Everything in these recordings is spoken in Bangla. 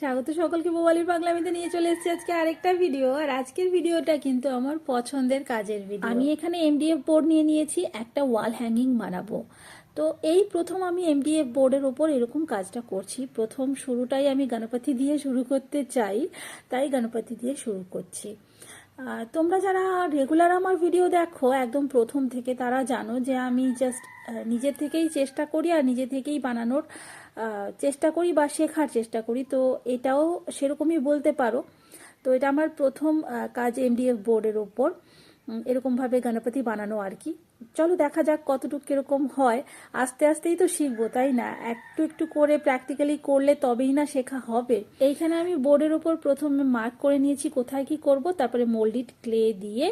স্বাগত সকলকে মোবাইলের পাগলামিতে নিয়ে চলে এসেছি আজকে আরেকটা ভিডিও। আর আজকের ভিডিওটা কিন্তু আমার পছন্দের কাজের ভিডিও। আমি এখানে এমডিএফ বোর্ড নিয়ে নিয়েছি, একটা ওয়াল হ্যাঙ্গিং বানাবো। তো এই প্রথম আমি এমডিএফ বোর্ডের ওপর এরকম কাজটা করছি। প্রথম শুরুটাই আমি গণপতি দিয়ে শুরু করতে চাই, তাই গণপতি দিয়ে শুরু করছি। তোমরা যারা রেগুলার আমার ভিডিও দেখো একদম প্রথম থেকে, তারা জানো যে আমি জাস্ট নিজে থেকেই চেষ্টা করি আর নিজে থেকেই বানানোর চেষ্টা করি বা শেখার চেষ্টা করি। তো এটাও সেরকমই বলতে পারো। তো এটা আমার প্রথম কাজ এমডিএফ বোর্ডের ওপর এরকমভাবে গণপতি বানানো আর কি। চলো দেখা যাক কতটুকু কিরকম হয়। আস্তে আস্তেই তো শিখবো, তাই না? একটু একটু করে প্র্যাকটিক্যালি করলে তবেই না শেখা হবে। এইখানে আমি বোর্ডের ওপর প্রথমে মার্ক করে নিয়েছি কোথায় কি করব, তারপরে মোল্ডেড ক্লে দিয়ে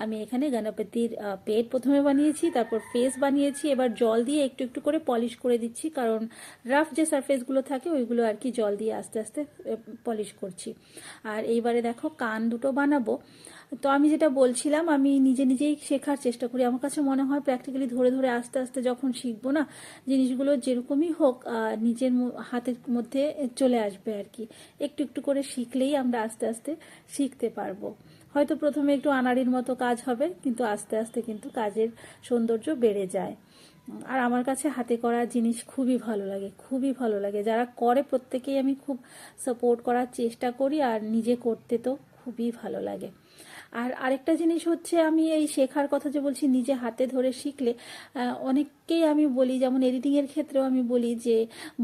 আমি এখানে গণপতির পেট প্রথমে বানিয়েছি, তারপর ফেস বানিয়েছি। এবার জল দিয়ে একটু একটু করে পলিশ করে দিচ্ছি, কারণ রাফ যে সারফেসগুলো থাকে ওইগুলো আর কি জল দিয়ে আস্তে আস্তে পলিশ করছি। আর এইবারে দেখো কান দুটো বানাবো। তো আমি যেটা বলছিলাম, আমি নিজে নিজেই শেখার চেষ্টা করি। আমার কাছে মনে হয় প্র্যাকটিক্যালি ধরে ধরে আস্তে আস্তে যখন শিখবো না, জিনিসগুলো যেরকমই হোক নিজের হাতের মধ্যে চলে আসবে আর কি। একটু একটু করে শিখলেই আমরা আস্তে আস্তে শিখতে পারবো। হয়তো প্রথমে একটু আনাড়ির মতো কাজ হবে, কিন্তু আস্তে আস্তে কিন্তু কাজের সৌন্দর্য বেড়ে যায়। আর আমার কাছে হাতে করা জিনিস খুবই ভালো লাগে, খুবই ভালো লাগে। যারা করে প্রত্যেকেই আমি খুব সাপোর্ট করার চেষ্টা করি, আর নিজে করতে তো খুবই ভালো লাগে। আর আরেকটা জিনিস হচ্ছে, আমি এই শেখার কথা যে বলছি, নিজে হাতে ধরে শিখলে অনেককেই আমি বলি, যেমন এডিটিংয়ের ক্ষেত্রেও আমি বলি যে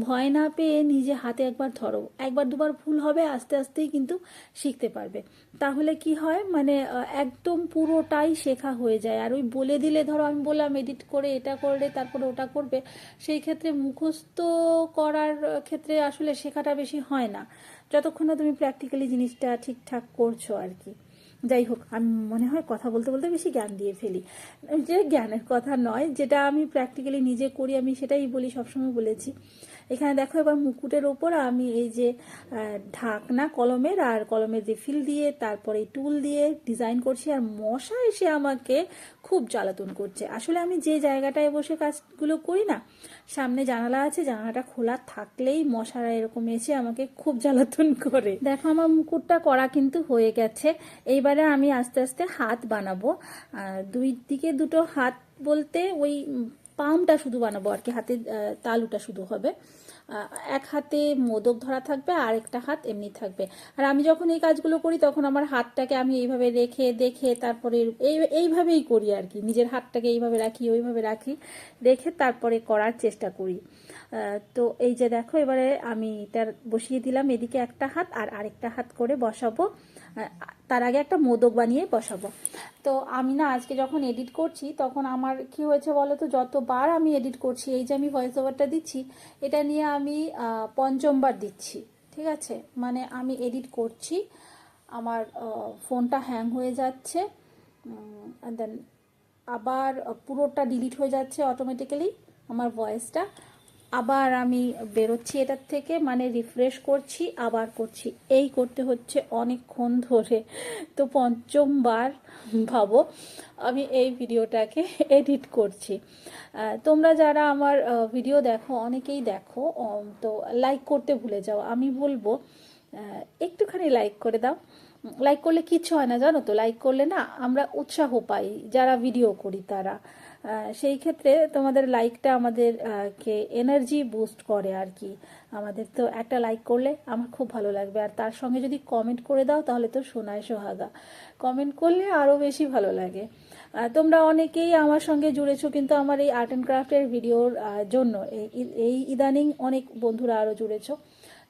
ভয় না পেয়ে নিজে হাতে একবার ধরো, একবার দুবার ভুল হবে, আস্তে আস্তেই কিন্তু শিখতে পারবে। তাহলে কি হয়, মানে একদম পুরোটাই শেখা হয়ে যায়। আর ওই বলে দিলে, ধরো আমি বললাম এডিট করে এটা করলে তারপরে ওটা করবে, সেই ক্ষেত্রে মুখস্থ করার ক্ষেত্রে আসলে শেখাটা বেশি হয় না, যতক্ষণ না তুমি প্র্যাকটিক্যালি জিনিসটা ঠিকঠাক করছো আর কি। যাই হোক, আমি মনে হয় কথা বলতে বলতে বেশি জ্ঞান দিয়ে ফেলি। যে জ্ঞানের কথা নয়, যেটা আমি প্র্যাকটিক্যালি নিজে করি আমি সেটাই বলি, সবসময় বলেছি। এখানে দেখো এবার মুকুটের ওপর আমি এই যে ঢাকনা কলমের আর কলমের রিফিল দিয়ে তারপরে টুল দিয়ে ডিজাইন করছি। আর মশা এসে আমাকে খুব জ্বালাতন করছে। আসলে আমি যে জায়গাটায় বসে কাজগুলো করি না, সামনে জানালা আছে, জানালাটা খোলা থাকলেই মশারা এরকম এসে আমাকে খুব জ্বালাতন করে। দেখো আমার মুকুটটা করা কিন্তু হয়ে গেছে। এইবারে আমি আস্তে আস্তে হাত বানাবো। দুই দিকে দুটো হাত বলতে ওই পামটা শুধু বানাবো আর কি, হাতের তালুটা শুধু হবে। এক হাতে মোদক ধরা থাকবে আর একটা হাত এমনি থাকবে। আর আমি যখন এই কাজগুলো করি তখন আমার হাতটাকে আমি এইভাবে রেখে দেখে তারপরে এইভাবেই করি আর কি। নিজের হাতটাকে এইভাবে রাখি, ওইভাবে রাখি, রেখে তারপরে করার চেষ্টা করি। তো এই যে দেখো, এবারে আমি এটা বসিয়ে দিলাম, এদিকে একটা হাত আর আরেকটা হাত করে বসাবো। তার আগে একটা মোদক বানিয়ে বসাবো। তো আমি না আজকে যখন এডিট করছি তখন আমার কি হয়েছে বলো তো, যতবার আমি এডিট করছি, এই যে আমি ভয়েস ওভারটা দিচ্ছি, এটা নিয়ে আমি পঞ্চমবার দিচ্ছি। ঠিক আছে, মানে আমি এডিট করছি, আমার ফোনটা হ্যাং হয়ে যাচ্ছে, দেন আবার পুরোটা ডিলিট হয়ে যাচ্ছে অটোমেটিক্যালি আমার ভয়েসটা। আবার আমি বেরোচ্ছি এটার থেকে, মানে রিফ্রেশ করছি, আবার করছি, এই করতে হচ্ছে অনেকক্ষণ ধরে। তো পঞ্চমবার ভাবো আমি এই ভিডিওটাকে এডিট করছি। তোমরা যারা আমার ভিডিও দেখো, অনেকেই দেখো, তো লাইক করতে ভুলে যাও। আমি বলবো একটুখানি লাইক করে দাও। লাইক করলে কিচ্ছু হয় না, জানো তো। লাইক করলে না আমরা উৎসাহ পাই, যারা ভিডিও করি তারা। সেই ক্ষেত্রে তোমাদের লাইকটা আমাদের কে এনার্জি বুস্ট করে আর কি। আমাদের তো একটা লাইক করলে আমার খুব ভালো লাগবে। আর তার সঙ্গে যদি কমেন্ট করে দাও তাহলে তো সোনায় সোহাগা। কমেন্ট করলে আরও বেশি ভালো লাগে। তোমরা অনেকেই আমার সঙ্গে জুড়েছো কিন্তু আমার এই আর্ট অ্যান্ড ক্রাফটের ভিডিওর জন্য। এই ইদানিং অনেক বন্ধুরা আরও জুড়েছো,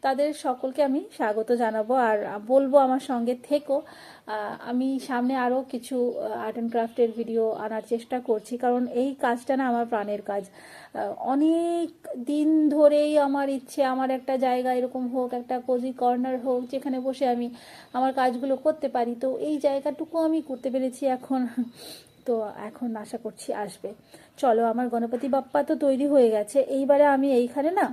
তাদের সকলকে আমি স্বাগত জানাবো আর বলবো আমার সঙ্গে থেকো। আমি সামনে আরও কিছু আর্ট অ্যান্ড ক্রাফটের ভিডিও আনার চেষ্টা করছি, কারণ এই কাজটা না আমার প্রাণের কাজ। অনেক দিন ধরেই আমার ইচ্ছে, আমার একটা জায়গা এরকম হোক, একটা কোজি কর্নার হোক, যেখানে বসে আমি আমার কাজগুলো করতে পারি। তো এই জায়গাটুকু আমি করতে পেরেছি এখন। তো এখন আশা করছি আসবে। চলো, আমার গণপতি বাপ্পা তো তৈরি হয়ে গেছে। এইবারে আমি এইখানে না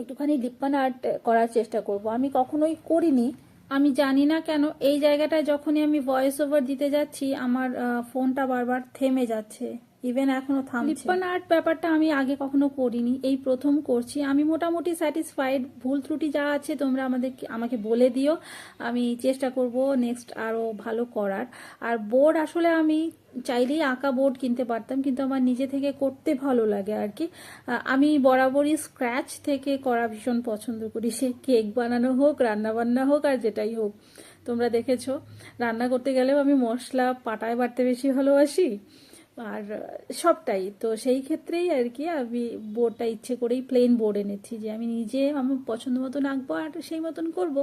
একটুখানি লিপ্পান আর্ট করার চেষ্টা করব। আমি কখনোই করিনি, আমি জানি না কেন এই জায়গাটায় যখনই আমি ভয়েস ওভার দিতে যাচ্ছি আমার ফোনটা বারবার থেমে যাচ্ছে। ইভেন এখনো থামছে। লিপ্পান আর্ট ব্যাপারটা আমি আগে কখনো করিনি, এই প্রথম করছি। আমি মোটামুটি স্যাটিসফাইড। ভুল ত্রুটি যা আছে তোমরা আমাকে বলে দিও, আমি চেষ্টা করব নেক্সট আরও ভালো করার। আর বোর্ড আসলে আমি চাইলেই আঁকা বোর্ড কিনতে পারতাম, কিন্তু আমার নিজে থেকে করতে ভালো লাগে আর কি। আমি বরাবরই স্ক্র্যাচ থেকে করা ভীষণ পছন্দ করি, সে কেক বানানো হোক, রান্না বান্না হোক, আর যেটাই হোক। তোমরা দেখেছো রান্না করতে গেলেও আমি মশলা পাটায় বাটতে বেশি ভালোবাসি, আর সবটাই তো সেই ক্ষেত্রেই আর কি আমি বোর্ডটা ইচ্ছে করেই প্লেন বোর্ড এনেছি, যে আমি নিজে আমার পছন্দ মতন আঁকবো আর সেই মতন করব।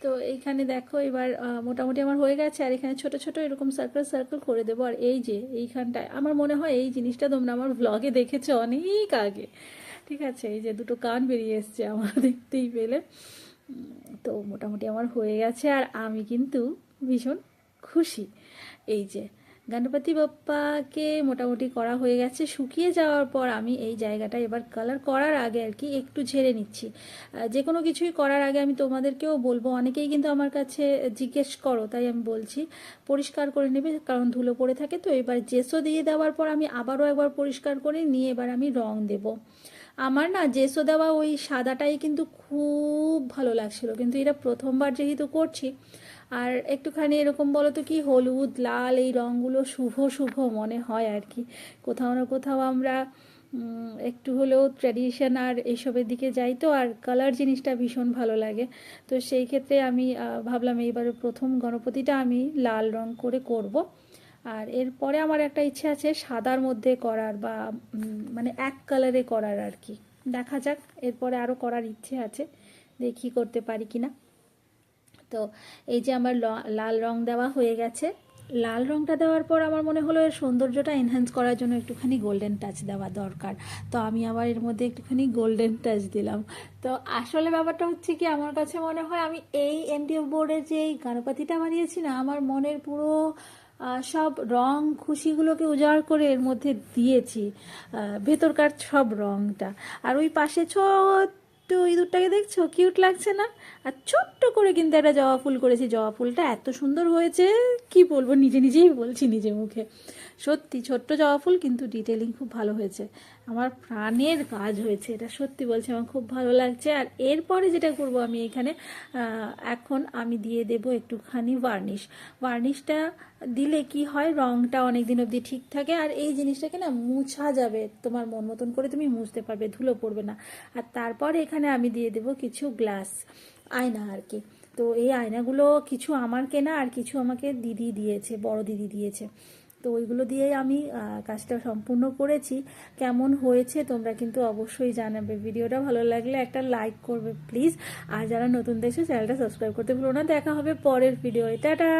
তো এইখানে দেখো এবার মোটামুটি আমার হয়ে গেছে, আর এখানে ছোট ছোট এরকম সার্কেল সার্কেল করে দেবো। আর এই যে এইখানটায় আমার মনে হয় এই জিনিসটা তোমরা আমার ব্লগে দেখেছো অনেক আগে, ঠিক আছে? এই যে দুটো কান বেরিয়ে এসছে আমার, দেখতেই পেলে। তো মোটামুটি আমার হয়ে গেছে, আর আমি কিন্তু ভীষণ খুশি। এই যে গণপতি বাপ্পাকে মোটামুটি করা হয়ে গেছে। শুকিয়ে যাওয়ার পর আমি এই জায়গাটা এবার কালার করার আগে আর কি একটু ঝেড়ে নিচ্ছি। যে কোনো কিছুই করার আগে আমি তোমাদেরকেও বলবো, অনেকেই কিন্তু আমার কাছে জিজ্ঞেস করো, তাই আমি বলছি পরিষ্কার করে নেবে, কারণ ধুলো পড়ে থাকে। তো এবার জেসো দিয়ে দেওয়ার পর আমি আবারও একবার পরিষ্কার করে নিয়ে এবার আমি রং দেব। আমার না জেসো দেওয়া ওই সাদাটাই কিন্তু খুব ভালো লাগছিল, কিন্তু এটা প্রথমবার যেহেতু করছি, আর একটুখানি এরকম বলো তো কি হলুদ লাল এই রঙগুলো শুভ শুভ মনে হয় আর কি। কোথাও না কোথাও আমরা একটু হলেও ট্র্যাডিশন আর এইসবের দিকে যাই, তো আর কালার জিনিসটা ভীষণ ভালো লাগে। তো সেই ক্ষেত্রে আমি ভাবলাম এইবারে প্রথম গণপতিটা আমি লাল রং করে করব। আর এরপরে আমার একটা ইচ্ছে আছে সাদার মধ্যে করার, বা মানে এক কালারে করার আর কি। দেখা যাক, এরপরে আরও করার ইচ্ছে আছে, দেখি করতে পারি কিনা। তো এই যে আমার লাল রং দেওয়া হয়ে গেছে। লাল রংটা দেওয়ার পর আমার মনে হলো এর সৌন্দর্যটা এনহ্যান্স করার জন্য একটুখানি গোল্ডেন টাচ দেওয়া দরকার। তো আমি আবার এর মধ্যে একটুখানি গোল্ডেন টাচ দিলাম। তো আসলে ব্যাপারটা হচ্ছে কি, আমার কাছে মনে হয় আমি এই এমডিএফ বোর্ডের যে এই গণপতিটা বানিয়েছি না, আমার মনের পুরো সব রং খুশিগুলোকে উজাড় করে এর মধ্যে দিয়েছি, ভেতরকার সব রংটা। আর ওই পাশে ছোট্ট ইঁদুরটাকে দেখছো, কিউট লাগছে না? আর ছোট্ট করে কিন্তু একটা জবা ফুল করেছি, জবা ফুলটা এত সুন্দর হয়েছে কি বলবো, নিজে নিজেই বলছি নিজে মুখে। সত্যি ছোট্ট জবা ফুল, কিন্তু ডিটেলিং খুব ভালো হয়েছে, আমার প্রাণের কাজ হয়েছে এটা, সত্যি বলছি আমার খুব ভালো লাগছে। আর এরপরে যেটা করব আমি এখানে এখন আমি দিয়ে দেব একটুখানি ভার্নিশ। ভার্নিশটা দিলে কি হয়, রংটা অনেক দিন অবধি ঠিক থাকে, আর এই জিনিসটাকে না মুছা যাবে, তোমার মন মতন করে তুমি মুছতে পারবে, ধুলো পড়বে না। আর তারপরে এখানে আমি দিয়ে দেব কিছু গ্লাস আয়না আর কি। তো এই আয়নাগুলো কিছু আমার কেনা, আর কিছু আমাকে দিদি দিয়েছে, বড় দিদি দিয়েছে। তো ওইগুলো দিয়েই আমি কাজটা সম্পূর্ণ করেছি। কেমন হয়েছে তোমরা কিন্তু অবশ্যই জানাবে। ভিডিওটা ভালো লাগলে একটা লাইক করবে প্লিজ, আর যারা নতুন দেখছো চ্যানেলটা সাবস্ক্রাইব করতে ভুলো না। দেখা হবে পরের ভিডিও, টাটা।